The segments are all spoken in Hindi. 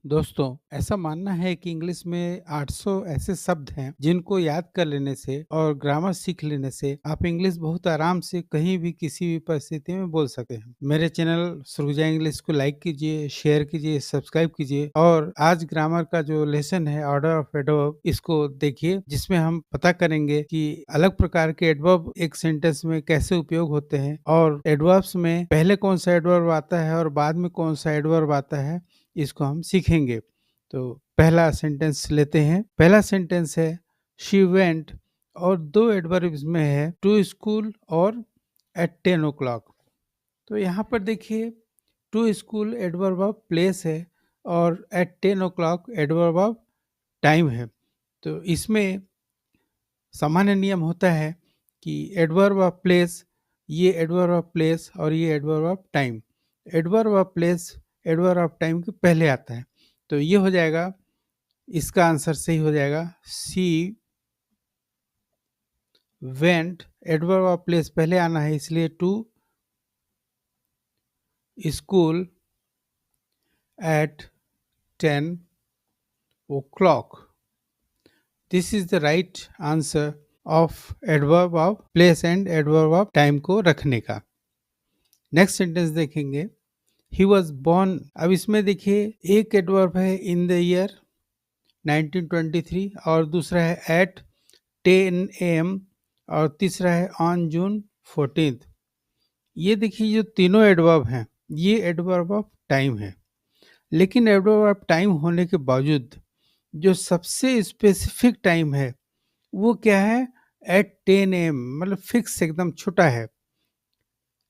दोस्तों, ऐसा मानना है कि इंग्लिश में 800 ऐसे शब्द हैं जिनको याद कर लेने से और ग्रामर सीख लेने से आप इंग्लिश बहुत आराम से कहीं भी किसी भी परिस्थिति में बोल सकते हैं। मेरे चैनल सुरजा इंग्लिश को लाइक कीजिए, शेयर कीजिए, सब्सक्राइब कीजिए और आज ग्रामर का जो लेसन है ऑर्डर ऑफ एडवर्ब इसको देखिए, जिसमें हम पता करेंगे कि अलग प्रकार के एडवर्ब एक सेंटेंस में कैसे उपयोग होते हैं और एडवर्ब्स में पहले कौन सा एडवर्ब आता है और बाद में कौन सा एडवर्ब आता है, इसको हम सीखेंगे। तो पहला सेंटेंस लेते हैं। पहला सेंटेंस है शी वेंट और दो एडवर्ब इसमें है टू स्कूल और एट 10 o'clock। तो यहाँ पर देखिए to school adverb of place है और eight 10 o'clock adverb of time है। तो इसमें सामान्य नियम होता है कि एडवर्ब ऑफ प्लेस, ये एडवर्ब ऑफ प्लेस और ये adverb of time, adverb of place adverb of time के पहले आता है। तो ये हो जाएगा, इसका आंसर सही हो जाएगा she went. Adverb of place पहले आना है इसलिए to school at 10 o'clock। This is the right answer of adverb of place and adverb of time को रखने का। नेक्स्ट सेंटेंस देखेंगे ही वॉज बॉर्न। अब इसमें देखिए एक एडवर्ब है इन द ईयर 1923 और दूसरा है एट 10 AM और तीसरा है ऑन जून 14। ये देखिए जो तीनों एडवर्ब हैं ये एडवर्ब ऑफ टाइम है, लेकिन एडवर्ब ऑफ टाइम होने के बावजूद जो सबसे स्पेसिफिक टाइम है वो क्या है, एट 10 AM, मतलब फिक्स एकदम छोटा है।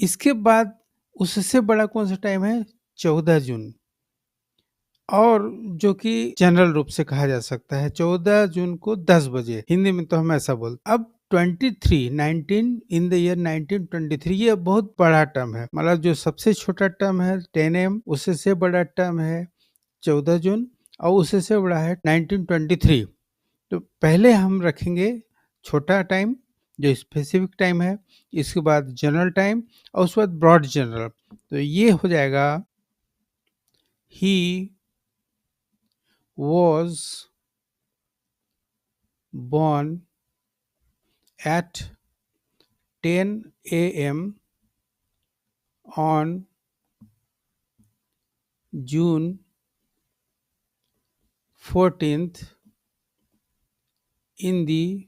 इसके बाद उससे बड़ा कौन सा टाइम है, 14 जून, और जो कि जनरल रूप से कहा जा सकता है 14 जून को 10 बजे, हिंदी में तो हम ऐसा बोलते। अब 23 19 इन द ईयर 1923 ये बहुत बड़ा टर्म है, मतलब जो सबसे छोटा टर्म है 10 AM, उससे से बड़ा टर्म है 14 जून और उससे से बड़ा है 1923। तो पहले हम रखेंगे छोटा टाइम जो स्पेसिफिक टाइम है, इसके बाद जनरल टाइम और उसके बाद ब्रॉड जनरल। तो ये हो जाएगा ही was born at 10 AM on June 14th in the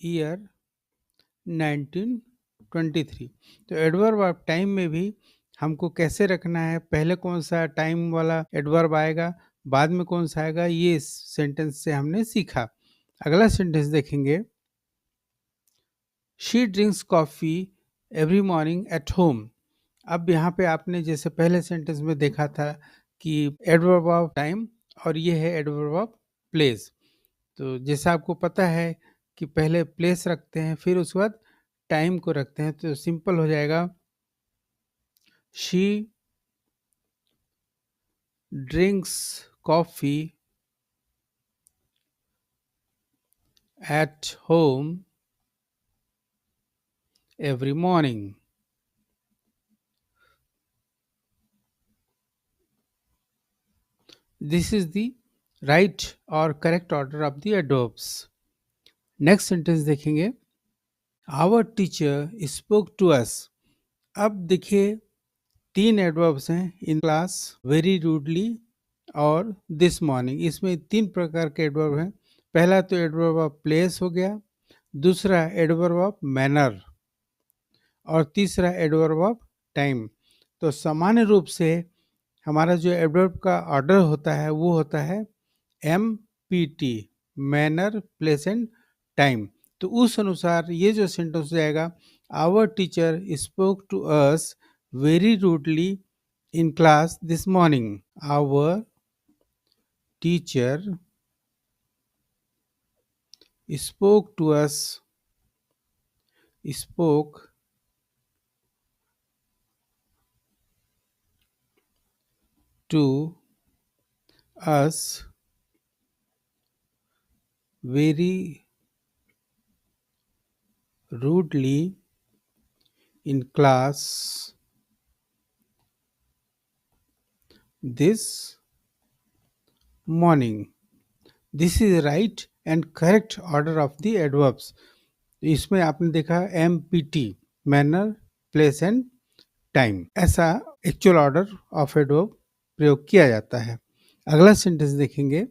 year 1923। तो एडवर्ब ऑफ टाइम में भी हमको कैसे रखना है, पहले कौन सा टाइम वाला एडवर्ब आएगा, बाद में कौन सा आएगा, ये इस सेंटेंस से हमने सीखा। अगला सेंटेंस देखेंगे she drinks coffee every morning at home. अब यहाँ पे आपने जैसे पहले सेंटेंस में देखा था कि एडवर्ब ऑफ टाइम और ये है एडवर्ब ऑफ प्लेस। तो जैसा आपको पता है कि पहले प्लेस रखते हैं फिर उसके बाद टाइम को रखते हैं, तो सिंपल हो जाएगा she drinks coffee at home every morning. This is the right और correct order of the adverbs. Next sentence देखेंगे our teacher spoke to us. अब देखिए तीन एडवर्ब्स हैं, इन क्लास, वेरी रूडली और दिस मॉर्निंग। इसमें तीन प्रकार के एडवर्ब हैं। पहला तो एडवर्ब ऑफ प्लेस हो गया, दूसरा एडवर्ब ऑफ मैनर और तीसरा एडवर्ब ऑफ टाइम। तो सामान्य रूप से हमारा जो एडवर्ब का ऑर्डर होता है वो होता है MPT, manner place and time. तो उस अनुसार ये जो सेंटेंस हो जाएगा our teacher spoke to us very rudely in class this morning. Our teacher spoke to us, spoke to us very rudely in class this morning. This is right and correct order of the adverbs. इसमें आपने देखा M P T, manner, place and time, ऐसा एक्चुअल ऑर्डर ऑफ एडवर्ब प्रयोग किया जाता है। अगला सेंटेंस देखेंगे,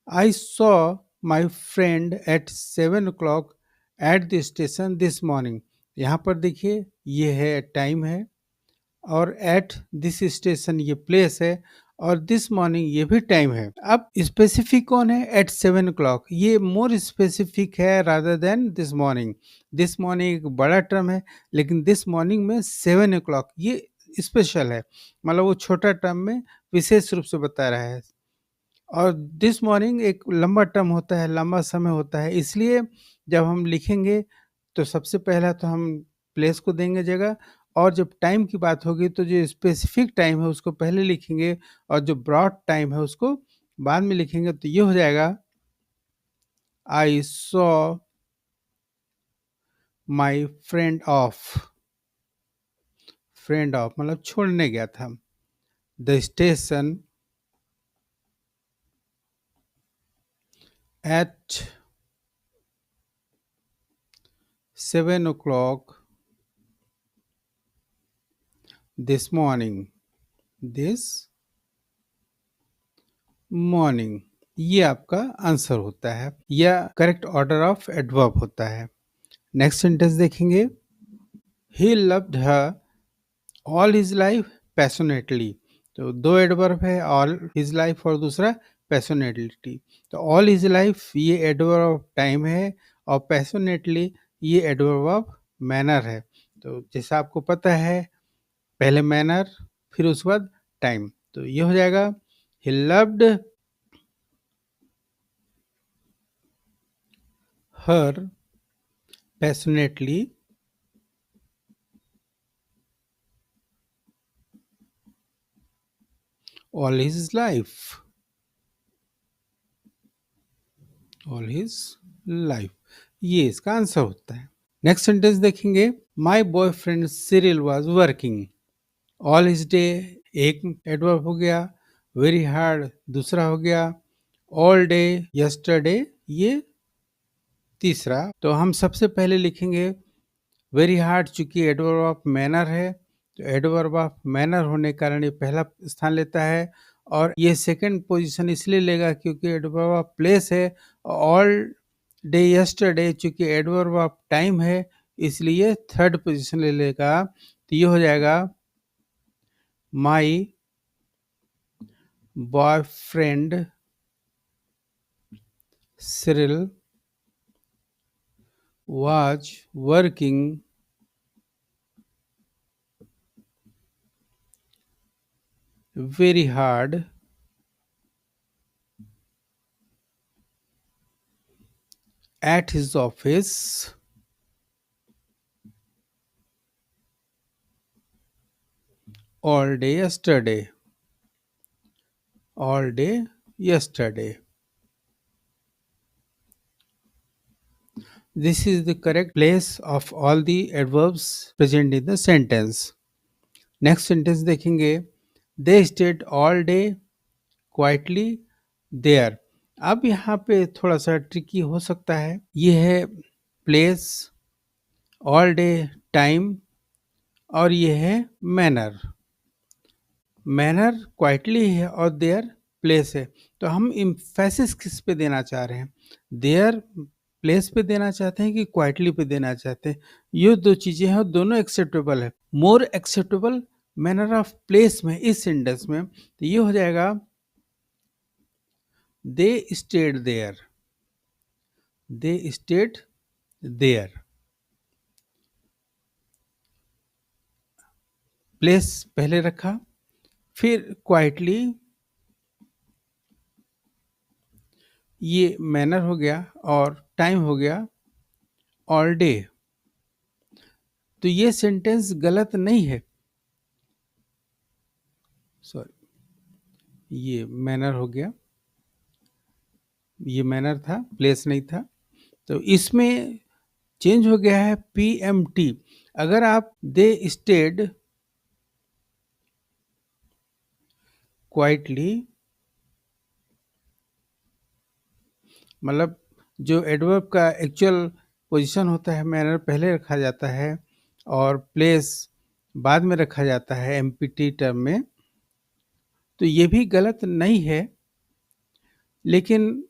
I saw my friend at 7 o'clock at the station this morning. यहाँ पर देखिए ये है टाइम है, और एट दिस स्टेशन ये प्लेस है, और दिस मॉर्निंग ये भी टाइम है। अब स्पेसिफिक कौन है? एट 7 o'clock, ये मोर स्पेसिफिक है rather than this morning. This morning एक बड़ा टर्म है, लेकिन दिस मॉर्निंग में 7 o'clock ये स्पेशल है, मतलब वो छोटा टर्म में विशेष रूप से बता रहा है। और दिस मॉर्निंग एक लंबा टर्म होता है, लंबा समय होता है, इसलिए जब हम लिखेंगे तो सबसे पहला तो हम प्लेस को देंगे जगह, और जब टाइम की बात होगी तो जो स्पेसिफिक टाइम है उसको पहले लिखेंगे, और जो ब्रॉड टाइम है उसको बाद में लिखेंगे। तो ये हो जाएगा, आई saw my friend of, friend of मतलब छोड़ने गया था, the station at 7 o'clock this morning, this morning. ये आपका आंसर होता है, या करेक्ट ऑर्डर ऑफ एडवर्ब होता है। नेक्स्ट सेंटेंस देखेंगे, he loved her all his life passionately. तो दो एडवर्ब है, ऑल हिज लाइफ और दूसरा पैशनेटली। तो ऑल हिज लाइफ ये एडवर्ब ऑफ टाइम है, और पैशनेटली ये एडवर्ब ऑफ मैनर है। तो जैसा आपको पता है, पहले मैनर फिर उसके बाद टाइम, तो ये हो जाएगा, he loved her passionately all his life, all his life, ये इसका आंसर होता है। नेक्स्ट सेंटेंस देखेंगे, my boyfriend Cyril was working all his day, एक एडवर्ब हो गया, वेरी हार्ड दूसरा हो गया, ऑल डे यस्टरडे ये तीसरा। तो हम सबसे पहले लिखेंगे वेरी हार्ड, चूंकि एडवर्ब ऑफ मैनर है, तो एडवर्ब ऑफ मैनर होने के कारण ये पहला स्थान लेता है, और ये सेकंड पोजीशन इसलिए लेगा क्योंकि एडवर्ब ऑफ प्लेस है। ऑल डे यस्टरडे चूंकि एडवर्ब ऑफ टाइम है, इसलिए थर्ड पोजीशन ले लेगा। तो ये हो जाएगा, my boyfriend Cyril was working very hard at his office all day yesterday, all day yesterday. This is the correct place of all the adverbs present in the sentence. Next sentence देखेंगे, they stayed all day quietly there. अब यहाँ पे थोड़ा सा ट्रिकी हो सकता है, ये है प्लेस, ऑल डे टाइम, और ये है मैनर। मैनर क्वाइटली है और देयर प्लेस है, तो हम इम्फेसिस किस पे देना चाह रहे हैं? देयर प्लेस पे देना चाहते हैं कि क्वाइटली पे देना चाहते हैं? ये दो चीजें हैं, दोनों एक्सेप्टेबल है। More acceptable manner of place में इस सेंटेंस में, तो ये हो जाएगा, they stayed there, they stayed there. Place पहले रखा, फिर क्वाइटली, ये मैनर हो गया, और टाइम हो गया ऑल डे। तो ये सेंटेंस गलत नहीं है, सॉरी, ये मैनर हो गया, ये मैनर था, प्लेस नहीं था। तो इसमें चेंज हो गया है पीएमटी। अगर आप दे स्टेड क्वाइटली मतलब जो एडवर्ब का एक्चुअल पोजीशन होता है, मैनर पहले रखा जाता है और प्लेस बाद में रखा जाता है एमपीटी टर्म में, तो ये भी गलत नहीं है, लेकिन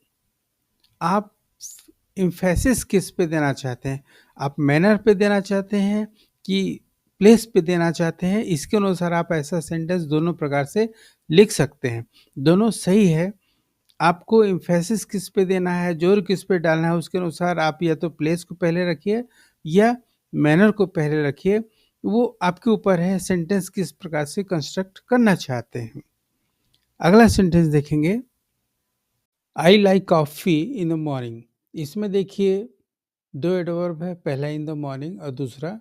आप इम्फेसिस किस पे देना चाहते हैं? आप मैनर पे देना चाहते हैं कि प्लेस पे देना चाहते हैं? इसके अनुसार आप ऐसा सेंटेंस दोनों प्रकार से लिख सकते हैं। दोनों सही है। आपको इम्फेसिस किस पे देना है, जोर किस पे डालना है, उसके अनुसार आप या तो प्लेस को पहले रखिए या मैनर को पहले रखिए। वो आपके ऊपर है सेंटेंस किस प्रकार से कंस्ट्रक्ट करना चाहते हैं। अगला सेंटेंस देखेंगे, आई like coffee in the morning. इसमें देखिए दो एडवर्ब है, पहला इन द मॉर्निंग और दूसरा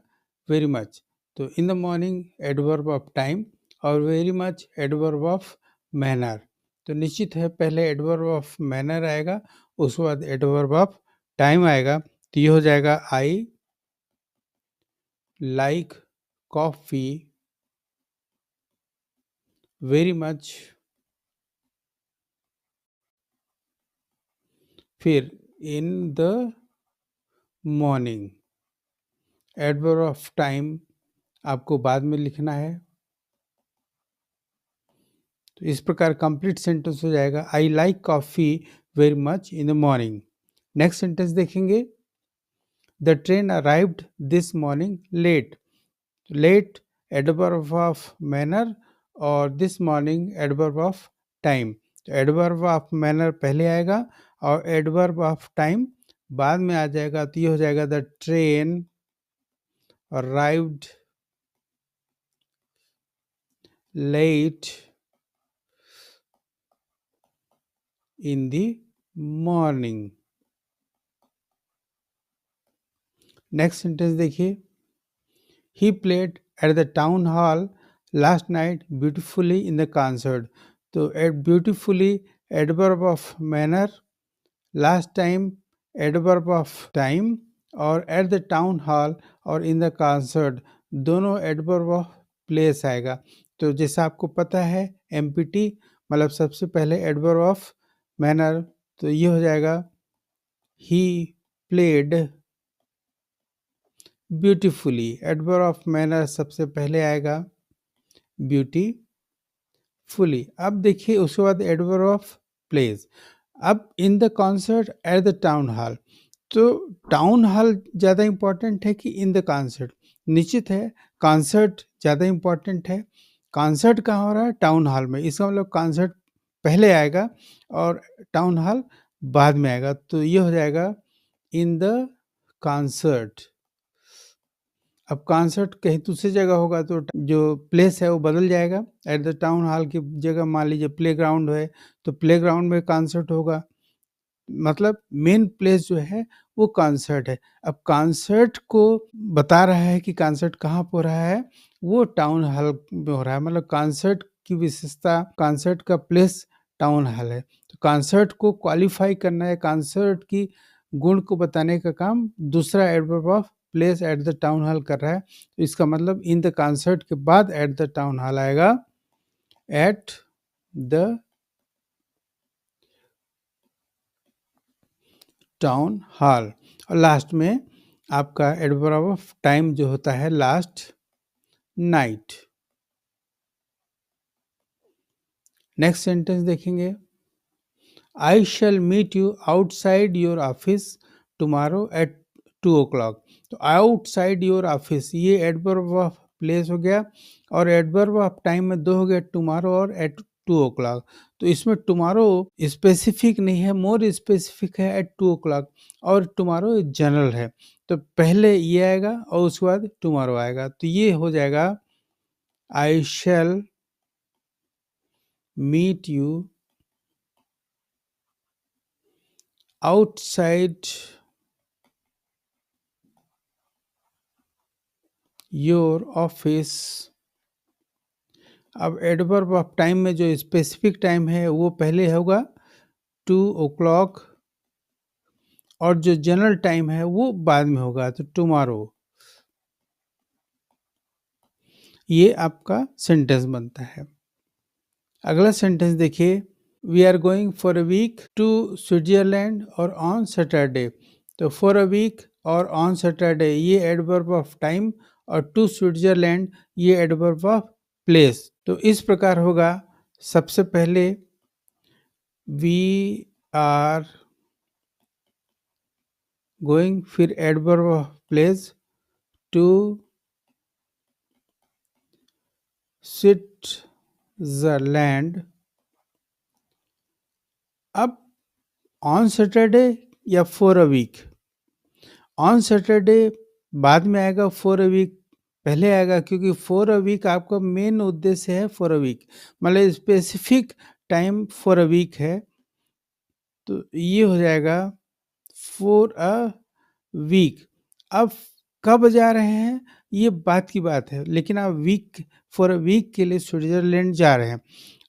वेरी मच। तो in the morning adverb of time और very much adverb of manner. तो निश्चित है पहले एडवर्ब ऑफ मैनर आएगा, उसके बाद एडवर्ब ऑफ टाइम आएगा। तो ये हो जाएगा I like coffee very much, फिर in the morning. Adverb of time आपको बाद में लिखना है। तो इस प्रकार कंप्लीट सेंटेंस हो जाएगा, I like coffee very much in the morning. Next sentence देखेंगे, the train arrived this morning late. Late adverb of manner और this morning adverb of time. तो एडवर्ब ऑफ मैनर पहले आएगा और एडवर्ब ऑफ टाइम बाद में आ जाएगा। तो ये हो जाएगा, the train arrived late in the morning. Next sentence देखिए, he played at the town hall last night beautifully in the concert। तो at beautifully adverb of manner, last time adverb of time और at the town hall और in the concert दोनों adverb of place आएगा। तो जैसा आपको पता है एमपीटी मतलब सबसे पहले adverb of manner, तो ये हो जाएगा he played beautifully. Adverb of manner सबसे पहले आएगा ब्यूटीफुली। अब देखिए उसके बाद एडवर्ब ऑफ प्लेस। अब in the concert at the town hall. तो टाउन हॉल ज़्यादा इम्पोर्टेंट है कि इन द कॉन्सर्ट? निश्चित है कॉन्सर्ट ज़्यादा इम्पोर्टेंट है। कॉन्सर्ट कहाँ हो रहा है? टाउन हॉल में। इसका मतलब कॉन्सर्ट पहले आएगा और टाउन हॉल बाद में आएगा। तो ये हो जाएगा इन द कॉन्सर्ट। अब कॉन्सर्ट कहीं दूसरी जगह होगा तो जो प्लेस है वो बदल जाएगा। एट द टाउन हॉल की जगह मान लीजिए प्लेग्राउंड है, तो प्लेग्राउंड में कॉन्सर्ट होगा। मतलब मेन प्लेस जो है वो कॉन्सर्ट है। अब कॉन्सर्ट को बता रहा है कि कॉन्सर्ट कहाँ पे हो रहा है, वो टाउन हॉल में हो रहा है। मतलब कॉन्सर्ट की विशेषता, कॉन्सर्ट का प्लेस टाउन हॉल है। तो कॉन्सर्ट को क्वालिफाई करना है, कॉन्सर्ट की गुण को बताने का काम दूसरा adverb of place at the town hall कर रहा है। तो इसका मतलब इन द कॉन्सर्ट के बाद एट द टाउन हॉल आएगा, एट द टाउन हॉल। और लास्ट में आपका एडवर्ब ऑफ टाइम जो होता है लास्ट नाइट। नेक्स्ट सेंटेंस देखेंगे, I shall meet you outside your office tomorrow at 2 o'clock। तो आउटसाइड योर ऑफिस ये एडवर्ब ऑफ प्लेस हो गया और एडवर्ब ऑफ टाइम में दो हो गया, टुमारो और एट 2 o'clock। तो इसमें टुमारो स्पेसिफिक नहीं है, मोर स्पेसिफिक है एट 2 o'clock और टुमारो जनरल है। तो पहले ये आएगा और उसके बाद टुमारो आएगा। तो ये हो जाएगा, I shall meet you outside your office. अब एडवर्ब ऑफ टाइम में जो स्पेसिफिक टाइम है वो पहले होगा 2 o'clock और जो जनरल टाइम है वो बाद में होगा, तो टुमारो। ये आपका सेंटेंस बनता है। अगला सेंटेंस देखिए, we are going for a week to Switzerland और ऑन सैटरडे। तो फॉर अ वीक और ऑन सैटरडे ये एडवर्ब ऑफ टाइम, और टू स्विट्जरलैंड ये एडवर्ब ऑफ प्लेस। तो इस प्रकार होगा, सबसे पहले वी आर गोइंग, फिर adverb of place to Switzerland. अब ऑन सैटरडे या for a week, on Saturday बाद में आएगा, फॉर अ वीक पहले आएगा, क्योंकि फॉर अ वीक आपका मेन उद्देश्य है फॉर अ वीक, मतलब specific time for a week है। तो ये हो जाएगा फॉर अ वीक। अब कब जा रहे हैं ये बात की बात है, लेकिन आप वीक, फॉर अ वीक के लिए स्विट्जरलैंड जा रहे हैं।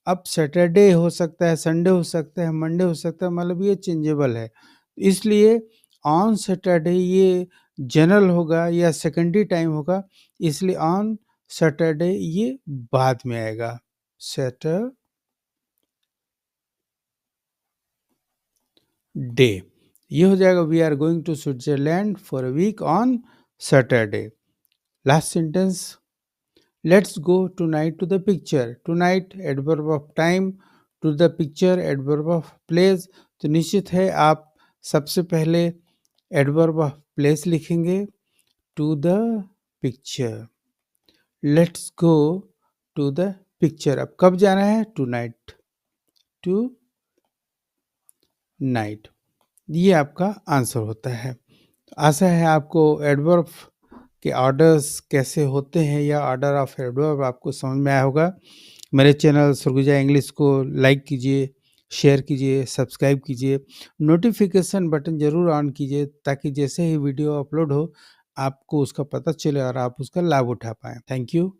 अब सैटरडे हो सकता है, संडे हो सकता है, मंडे हो सकता है, मतलब ये चेंजेबल है। इसलिए ऑन सैटरडे ये जनरल होगा या सेकेंडरी टाइम होगा, इसलिए ऑन सैटरडे ये बाद में आएगा, सैटरडे। ये हो जाएगा we are going to Switzerland for a week on Saturday. Last sentence, let's go tonight to the picture. Tonight adverb of time, to the picture adverb of place. तो निश्चित है आप सबसे पहले एडवर्ब ऑफ प्लेस लिखेंगे, to the picture. Let's go to the picture. अब कब जाना है? Tonight, tonight. ये आपका आंसर होता है। आशा है आपको एडवर्ब के ऑर्डर्स कैसे होते हैं या ऑर्डर ऑफ एडवर्ब आपको समझ में आया होगा। मेरे चैनल सुरगुजा इंग्लिश को लाइक कीजिए, शेयर कीजिए, सब्सक्राइब कीजिए, नोटिफिकेशन बटन ज़रूर ऑन कीजिए, ताकि जैसे ही वीडियो अपलोड हो आपको उसका पता चले और आप उसका लाभ उठा पाएँ। Thank you.